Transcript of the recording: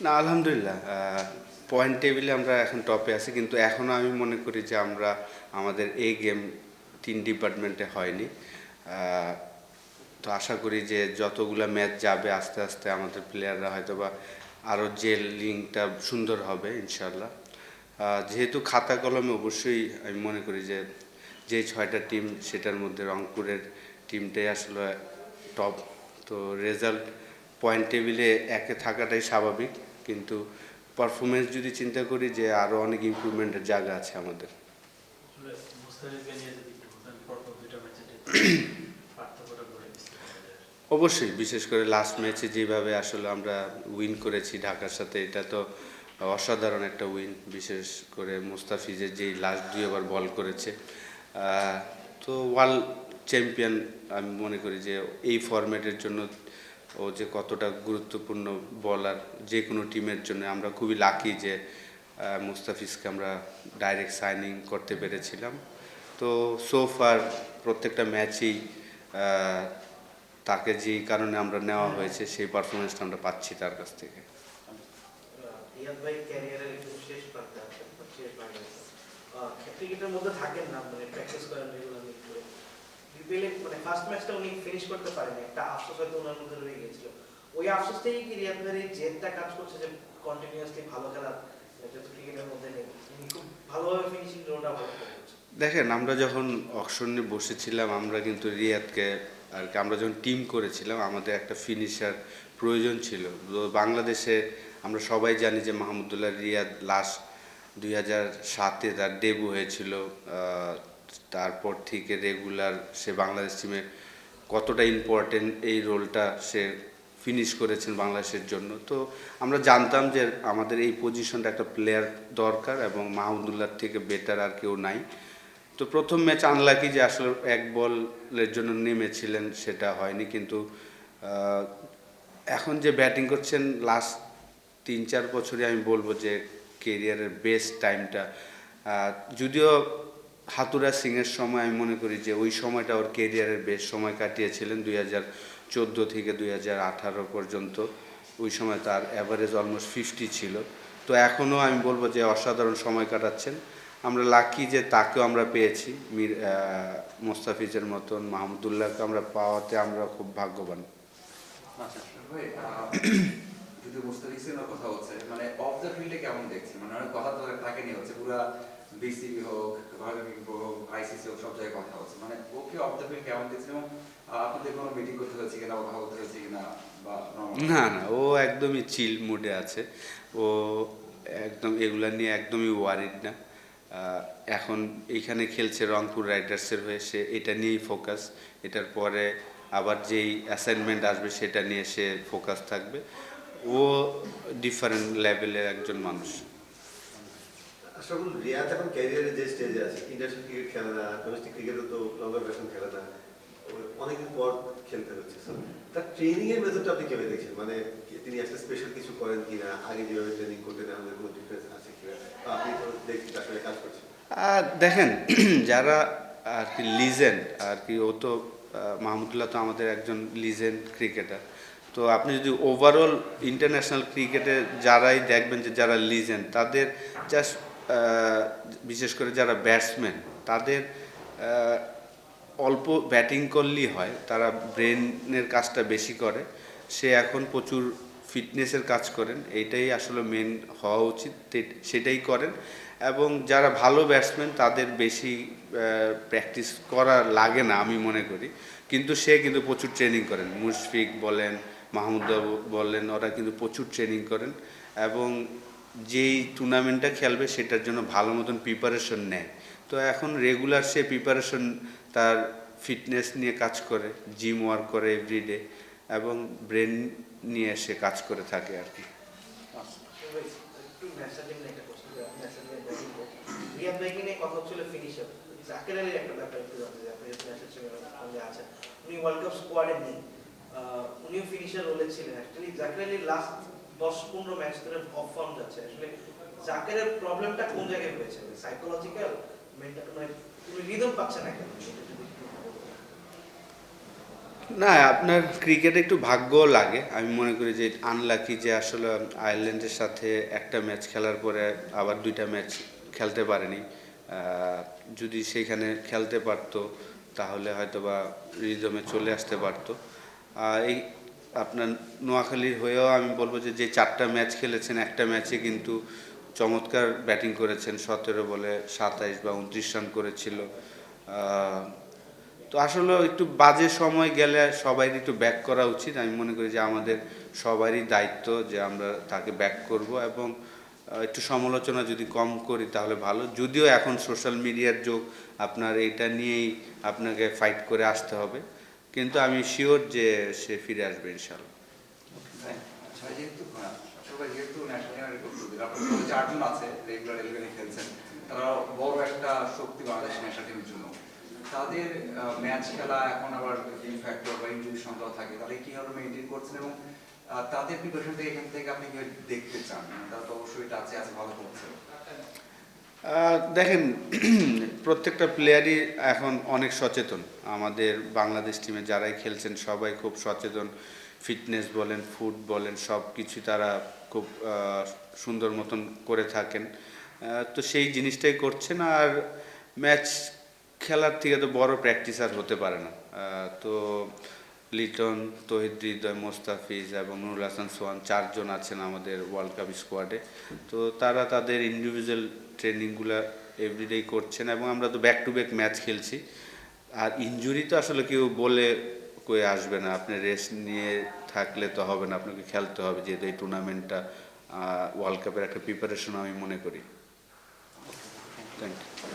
না, আলহামদুলিল্লাহ। পয়েন্ট টেবিলে আমরা এখন টপে আছি, কিন্তু এখনও আমি মনে করি যে আমরা আমাদের এই গেম ৩ ডিপার্টমেন্টে হয়নি। আহ, তো আশা করি যে যতগুলা ম্যাচ যাবে আস্তে আস্তে আমাদের প্লেয়াররা হয়তো বা আরও যে লিঙ্কটা সুন্দর হবে ইনশাল্লাহ। যেহেতু খাতা কলমে অবশ্যই আমি মনে করি যে যে 6টা টিম সেটার মধ্যে রংপুরের টিমটাই আসলে টপ। তো রেজাল্ট পয়েন্ট টেবিলে একে থাকাটাই স্বাভাবিক, কিন্তু পারফরমেন্স যদি চিন্তা করি যে আরও অনেক ইমপ্রুভমেন্টের জায়গা আছে আমাদের। অবশ্যই, বিশেষ করে লাস্ট ম্যাচে যেভাবে আসলে আমরা উইন করেছি ঢাকার সাথে, এটা তো অসাধারণ একটা উইন। বিশেষ করে মুস্তাফিজের যেই লাস্ট 2 ওভার বল করেছে, তো ওয়ার্ল্ড চ্যাম্পিয়ন আমি মনে করি যে এই ফরম্যাটের জন্য ও যে কতটা গুরুত্বপূর্ণ বলার যে কোনো টিমের জন্য। আমরা খুবই লাকি যে মুস্তাফিজকে আমরা ডাইরেক্ট সাইনিং করতে পেরেছিলাম। তো সোফার প্রত্যেকটা ম্যাচেই তাকে যেই কারণে আমরা নেওয়া হয়েছে সেই পারফরমেন্সটা আমরা পাচ্ছি তার কাছ থেকে। রিয়াদ ভাই ক্যারিয়ারের একটু শেষ প্রান্তে আছেন, শেষ প্রান্তে ক্রিকেটের মধ্যে থাকেন না, মানে প্র্যাকটিস করেন রেগুলারলি করে বিপিএলে, মানে ফার্স্ট ম্যাচটা উনি ফিনিশ করতে পারেন, একটা আফসোস হয়তো ওনার মধ্যে রয়ে গেছিল। ওই আফসোসটাই কি রিয়াদ ভাইয়ের জেদটা কাজ করছে যে কন্টিনিউয়াসলি ভালো খেলা, যেহেতু ক্রিকেটের মধ্যে নেই, উনি খুব ভালোভাবে ফিনিশিং রোলটা ভালো করছে। দেখেন, আমরা যখন অকশনে বসেছিলাম আমরা কিন্তু রিয়াদকে আর কি, আমরা যখন টিম করেছিলাম আমাদের একটা ফিনিশার প্রয়োজন ছিল। তো বাংলাদেশে আমরা সবাই জানি যে মাহমুদুল্লাহ রিয়াদ লাস্ট 2007-এ তার ডেবু হয়েছিল। তারপর থেকে রেগুলার সে বাংলাদেশ টিমে কতটা ইম্পর্টেন্ট এই রোলটা সে ফিনিশ করেছেন বাংলাদেশের জন্য। তো আমরা জানতাম যে আমাদের এই পজিশনটা একটা প্লেয়ার দরকার এবং মাহমুদুল্লাহর থেকে বেটার আর কেউ নাই। তো প্রথম ম্যাচ আনলাকি যে আসলে এক বলের জন্য নেমেছিলেন, সেটা হয়নি। কিন্তু এখন যে ব্যাটিং করছেন লাস্ট 3-4 বছরে আমি বলবো যে কেরিয়ারের বেস্ট টাইমটা। যদিও হাতুরা সিংয়ের সময় আমি মনে করি যে ওই সময়টা ওর কেরিয়ারের বেস্ট সময় কাটিয়েছিলেন 2014 থেকে 2018 পর্যন্ত। ওই সময় তার অ্যাভারেজ অলমোস্ট 50 ছিল। তো এখনও আমি বলবো যে অসাধারণ সময় কাটাচ্ছেন। আমরা লাকি যে তাকেও আমরা পেয়েছি, মোস্তাফিজের মতন মাহমুদুল্লাহকে আমরা পাওয়াতে আমরা খুব ভাগ্যবান। আচ্ছা ভাই, যদি মুস্তাফিজের কথা হচ্ছে, মানে অফ দ্য ফিল্ডে কেমন দেখছেন? মানে অনেক কথা তো তাকে নিয়ে হচ্ছে, পুরা বিসিবি হোক, হোক, আইসিসি হোক, সব জায়গায় কথা হচ্ছে, মানে ওকে অফ দ্য ফিল্ড কেমন দেখছেন? এবং আপনাদের কোনো মিটিং করতে হয়েছে কিনা, কথা বলতে হয়েছে কিনা, বা না না, ও একদমই চিল মুডে আছে। ও একদম এগুলা নিয়ে একদমই ওয়ারিড না। এখন এইখানে খেলছে রংপুর রাইডার্সের হয়ে, সে এটা নিয়েই ফোকাস। এটার পরে আবার যেই অ্যাসাইনমেন্ট আসবে সেটা নিয়ে সে ফোকাস থাকবে। ও ডিফারেন্ট লেভেলের একজন মানুষ। আসলে রিয়াদ এখন ক্যারিয়ারে যে স্টেজে আছে, ইন্টারন্যাশনাল ক্রিকেট খেলে না, ডোমেস্টিক ক্রিকেটও তো লঙ্গর ব্যাটসম্যান খেলে না, অনেকদিন পর খেলতে হচ্ছে। তার ট্রেনিং এর মেথডটা আপনি কেমন দেখছেন? মানে তিনি একটা স্পেশাল কিছু করেন কিনা, আগে যেভাবে ট্রেনিং করতেন আমাদের কোনো ডিফারেন্স আছে কিনা, আপনি তো দেখছেন আসলে কাজ করছেন। দেখেন, যারা আর কি লিজেন্ড আর কি, ও তো মাহমুদুল্লাহ তো আমাদের একজন লিজেন্ড ক্রিকেটার। তো আপনি যদি ওভারঅল ইন্টারন্যাশনাল ক্রিকেটে যারাই দেখবেন যে যারা লিজেন্ড, তাদের জাস্ট বিশেষ করে যারা ব্যাটসম্যান, তাদের অল্প ব্যাটিং করলেই হয়, তারা ব্রেনের কাজটা বেশি করে। সে এখন প্রচুর ফিটনেসের কাজ করেন, এইটাই আসলে মেন হওয়া উচিত, সেটাই করেন। এবং যারা ভালো ব্যাটসম্যান তাদের বেশি প্র্যাকটিস করা লাগে না আমি মনে করি, কিন্তু সে কিন্তু প্রচুর ট্রেনিং করেন। মুশফিক বলেন, মাহমুদা বলেন, ওরা কিন্তু প্রচুর ট্রেনিং করেন এবং যেই টুর্নামেন্টটা খেলবে সেটার জন্য ভালো মতন প্রিপারেশন নেয়। তো এখন রেগুলার সে প্রিপারেশন, তার ফিটনেস নিয়ে কাজ করে, জিম ওয়ার্ক করে এভরিডে, এবং ব্রেন নিয়ে সে কাজ করে থাকে আর কি। রিয়াদ ভাইকে নিয়ে কথা হচ্ছিল ফিনিশার, জাকের আলীর একটা ব্যাপার একটু জানতে চাই, আপনি ন্যাশনাল টিমে আছেন, উনি ওয়ার্ল্ড কাপ স্কোয়াডে নেই, উনিও ফিনিশার রোলে ছিলেন। অ্যাকচুয়ালি জাকের আলীর লাস্ট 10-15 ম্যাচ ধরে অফ ফর্ম যাচ্ছে। আসলে জাকেরের প্রবলেমটা কোন জায়গায় হয়েছে? সাইকোলজিক্যাল, মেন্টাল, মানে উনি রিদম পাচ্ছে না কেন? না, আপনার ক্রিকেটে একটু ভাগ্য লাগে। আমি মনে করি যে আনলাকি যে আসলে আয়ারল্যান্ডের সাথে একটা ম্যাচ খেলার পরে আবার 2টা ম্যাচ খেলতে পারেনি। যদি সেইখানে খেলতে পারতো তাহলে হয়তোবা রিদমে চলে আসতে পারতো। এই আপনার নোয়াখালীর হয়েও আমি বলবো যে 4টা ম্যাচ খেলেছেন, একটা ম্যাচে কিন্তু চমৎকার ব্যাটিং করেছেন, 17 বলে 27 বা 29 রান করেছিল। তো আসলে একটু বাজে সময় গেলে সবাই একটু ব্যাক করা উচিত। আমি মনে করি যে আমাদের সবারই দায়িত্ব যে আমরা তাকে ব্যাক করব এবং একটু সমালোচনা যদি কম করি তাহলে ভালো। যদিও এখন সোশ্যাল মিডিয়ার যুগ, আপনার এটা নিয়েই আপনাকে ফাইট করে আসতে হবে, কিন্তু আমি শিওর যে সে ফিরে আসবে ইনশাল্লাহ। যেহেতু ন্যাশনাল রেকর্ড আপনার 4জন আছে রেগুলার 11 খেলছেন, তারা বড় একটা শক্তি বাংলাদেশ ন্যাশনাল টিমের জন্য। তাদের ম্যাচ খেলা এখন আবার গেম ফ্যাক্টর বা ইনজুরি সংখ্যাও থাকে, তাহলে কিভাবে মেনটেন করছেন এবং তাদের প্রিপারেশন থেকে এখান থেকে আপনি কিভাবে দেখতে চান? তারা তো অবশ্যই টাচে আছে, ভালো করছে। দেখেন, প্রত্যেকটা প্লেয়ারই এখন অনেক সচেতন। আমাদের বাংলাদেশ টিমে যারাই খেলছেন সবাই খুব সচেতন। ফিটনেস বলেন, ফুড বলেন, সব কিছু তারা খুব সুন্দর মতন করে থাকেন। তো সেই জিনিসটাই করছেন। আর ম্যাচ খেলার থেকে তো বড় প্র্যাকটিস আর হতে পারে না। তো লিটন, তৌহিদ হৃদয়, মোস্তাফিজ এবং নুরুল হাসান সোহান 4 জন আছেন আমাদের ওয়ার্ল্ড কাপ স্কোয়াডে। তো তারা তাদের ইন্ডিভিজুয়াল ট্রেনিংগুলো এভরিডেই করছেন এবং আমরা তো ব্যাক টু ব্যাক ম্যাচ খেলছি। আর ইনজুরি তো আসলে কেউ বলে কয়ে আসবে না, আপনি রেস্ট নিয়ে থাকলে তো হবে না, আপনাকে খেলতে হবে, যেহেতু এই টুর্নামেন্টটা ওয়ার্ল্ড কাপের একটা প্রিপারেশন আমি মনে করি। Thank you.